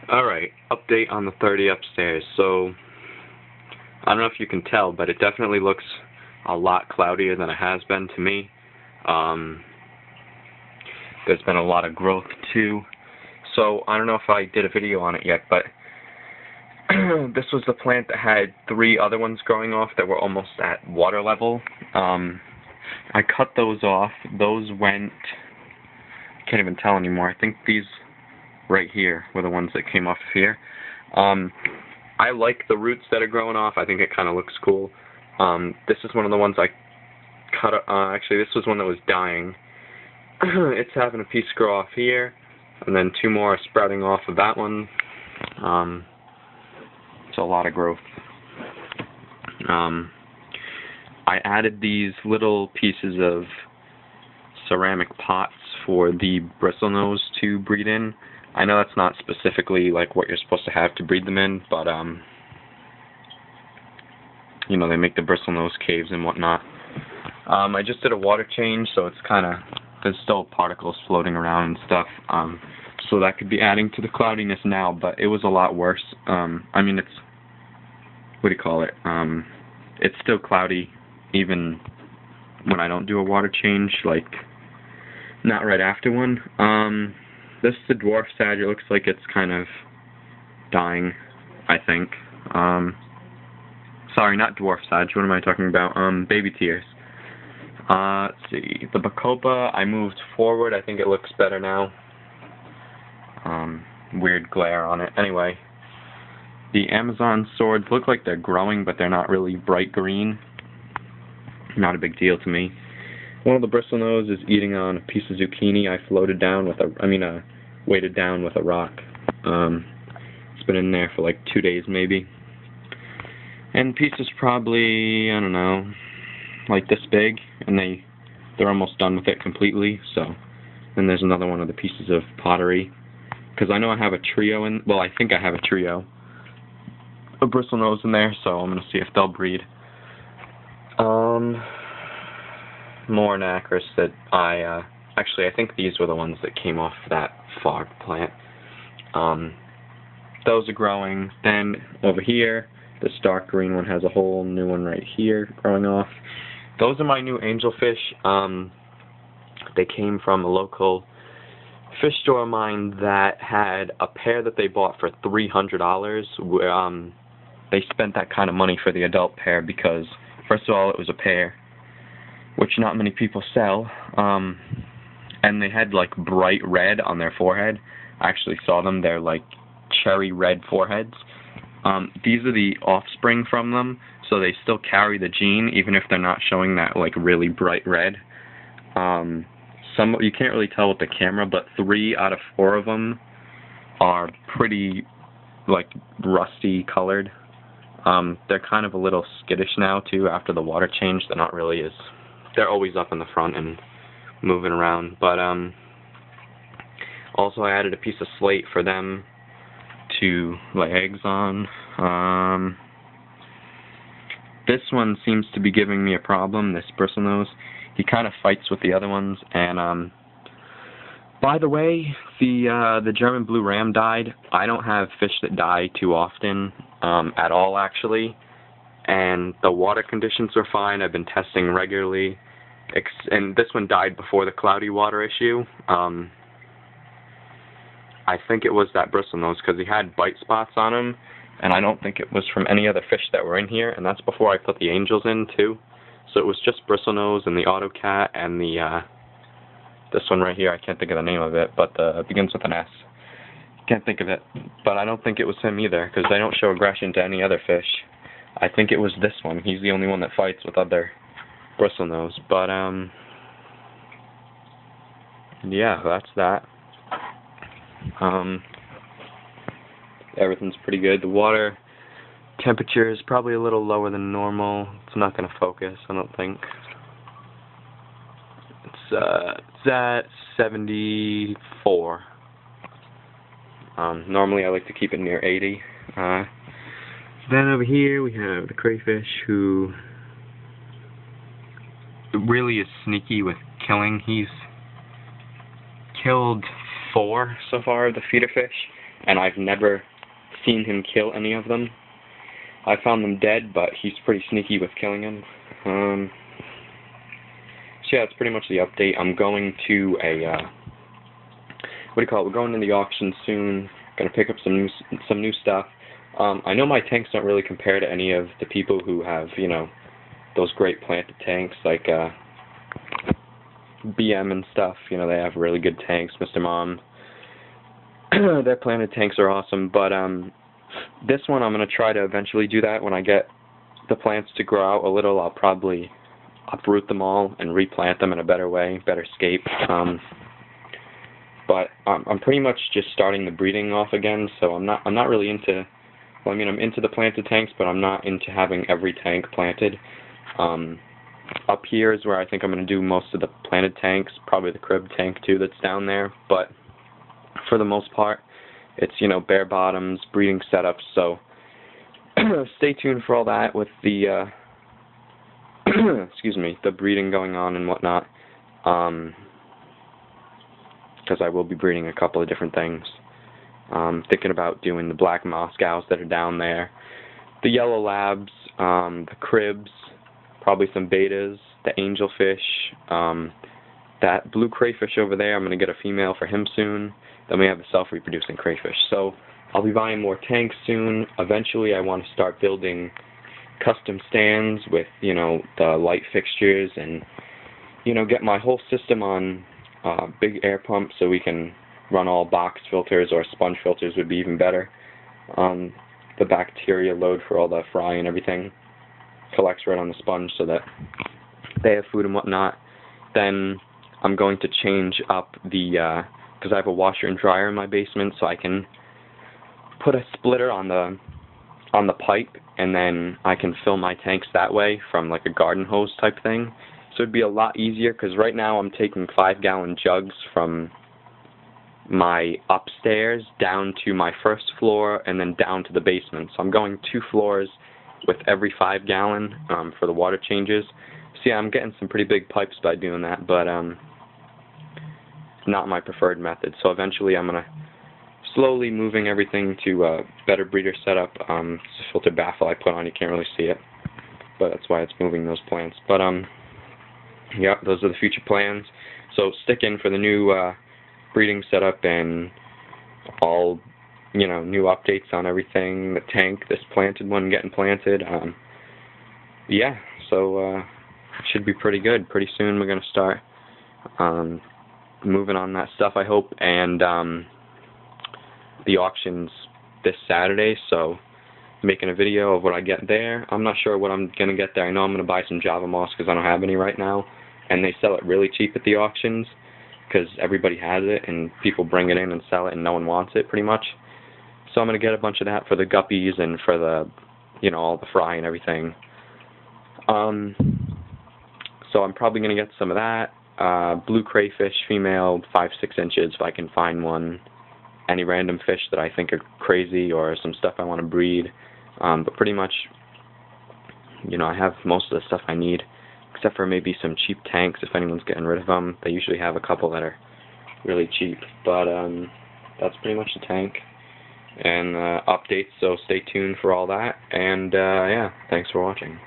Alright, update on the 30 upstairs. So, I don't know if you can tell, but it definitely looks a lot cloudier than it has been to me. There's been a lot of growth too. So, I don't know if I did a video on it yet, but this was the plant that had 3 other ones growing off that were almost at water level. I cut those off. Those went... can't even tell anymore. I think these right here were the ones that came off here. I like the roots that are growing off. I think it kind of looks cool. This is one of the ones I cut. Actually, this was one that was dying. It's having a piece grow off here, and then 2 more are sprouting off of that one. It's a lot of growth. I added these little pieces of ceramic pots for the bristlenose to breed in. I know that's not specifically like what you're supposed to have to breed them in, but you know, they make the bristlenose caves and whatnot. I just did a water change, so it's kind of, there's still particles floating around and stuff, so that could be adding to the cloudiness now, but it was a lot worse. I mean, it's, what do you call it, it's still cloudy even when I don't do a water change, like not right after one. This is the dwarf sage. It looks like it's kind of dying, I think. Sorry, not dwarf sage. What am I talking about? Baby tears. Let's see. The bacopa, I moved forward. I think it looks better now. Weird glare on it. Anyway, the Amazon swords look like they're growing, but they're not really bright green. Not a big deal to me. One of the bristlenose is eating on a piece of zucchini I floated down with a, weighted down with a rock. It's been in there for like 2 days maybe. And the piece is probably, I don't know, like this big, and they're almost done with it completely, so. Then there's another one of the pieces of pottery. Because I know I have a trio in, well, I think I have a trio of bristlenose in there, so I'm going to see if they'll breed. More nacris that actually I think these were the ones that came off that fog plant. Those are growing. Then over here, this dark green one has a whole new one right here growing off. Those are my new angelfish. They came from a local fish store of mine that had a pair that they bought for $300. They spent that kind of money for the adult pair because, first of all, it was a pair, which not many people sell, and they had like bright red on their forehead. I actually saw them. They're like cherry red foreheads. These are the offspring from them, so they still carry the gene even if they're not showing that like really bright red. You can't really tell with the camera, but 3 out of 4 of them are pretty like rusty colored. They're kind of a little skittish now too after the water change. They're not really as, they're always up in the front and moving around, but also I added a piece of slate for them to lay eggs on. This one seems to be giving me a problem, this bristlenose. He kind of fights with the other ones, and by the way, the German blue ram died. I don't have fish that die too often, at all actually, and the water conditions are fine. I've been testing regularly, and this one died before the cloudy water issue. I think it was that bristlenose because he had bite spots on him, and I don't think it was from any other fish that were in here, and that's before I put the angels in too. So it was just bristlenose and the autocat and the this one right here. I can't think of the name of it, but it begins with an S. Can't think of it, but I don't think it was him either because they don't show aggression to any other fish. I think it was this one. He's the only one that fights with other bristlenose. But yeah, that's that. Everything's pretty good. The water temperature is probably a little lower than normal. It's not going to focus, I don't think. It's at 74. Normally I like to keep it near 80. Then over here we have the crayfish, who really is sneaky with killing. He's killed 4 so far of the feeder fish, and I've never seen him kill any of them. I found them dead, but he's pretty sneaky with killing them. So yeah, that's pretty much the update. I'm going to we're going to the auction soon. Gonna pick up some new stuff. I know my tanks don't really compare to any of the people who have, you know, those great planted tanks like BM and stuff. You know, they have really good tanks. Mr. Mom, their planted tanks are awesome. But this one I'm gonna try to eventually do that when I get the plants to grow out a little. I'll probably uproot them all and replant them in a better way, better scape. But I'm pretty much just starting the breeding off again, so I'm not really into. Well, I mean, I'm into the planted tanks, but I'm not into having every tank planted. Up here is where I think I'm going to do most of the planted tanks, probably the crib tank too that's down there. But for the most part, it's, you know, bare bottoms, breeding setups. So stay tuned for all that with the excuse me, the breeding going on and whatnot. Because I will be breeding a couple of different things. Thinking about doing the black Moscows that are down there, the yellow labs, the cribs, probably some betas, the angelfish, that blue crayfish over there. I'm going to get a female for him soon. Then we have the self-reproducing crayfish. So I'll be buying more tanks soon. Eventually I want to start building custom stands with, you know, the light fixtures and, you know, get my whole system on big air pump so we can run all box filters, or sponge filters would be even better. The bacteria load for all the fry and everything collects right on the sponge so that they have food and whatnot. Then I'm going to change up the, because I have a washer and dryer in my basement, so I can put a splitter on the pipe, and then I can fill my tanks that way from like a garden hose type thing. So it'd be a lot easier, because right now I'm taking 5-gallon jugs from my upstairs down to my first floor and then down to the basement. So I'm going 2 floors with every 5-gallon for the water changes. So yeah, I'm getting some pretty big pipes by doing that, but not my preferred method. So eventually I'm going to slowly moving everything to a better breeder setup. It's a filter baffle I put on, you can't really see it, but that's why it's moving those plants. But yeah, those are the future plans. So stick in for the new breeding setup and all, you know, new updates on everything. The tank, this planted one getting planted. Yeah, so it should be pretty good. Pretty soon we're going to start moving on that stuff, I hope. And the auction's this Saturday, so making a video of what I get there. I'm not sure what I'm going to get there. I know I'm going to buy some Java moss because I don't have any right now, and they sell it really cheap at the auctions because everybody has it and people bring it in and sell it and no one wants it pretty much. So I'm going to get a bunch of that for the guppies and for the, you know, all the fry and everything. So I'm probably going to get some of that. Blue crayfish, female, 5-6 inches if I can find one. Any random fish that I think are crazy or some stuff I want to breed. But pretty much, you know, I have most of the stuff I need, except for maybe some cheap tanks if anyone's getting rid of them. They usually have a couple that are really cheap. But that's pretty much the tank and updates, so stay tuned for all that. And yeah, thanks for watching.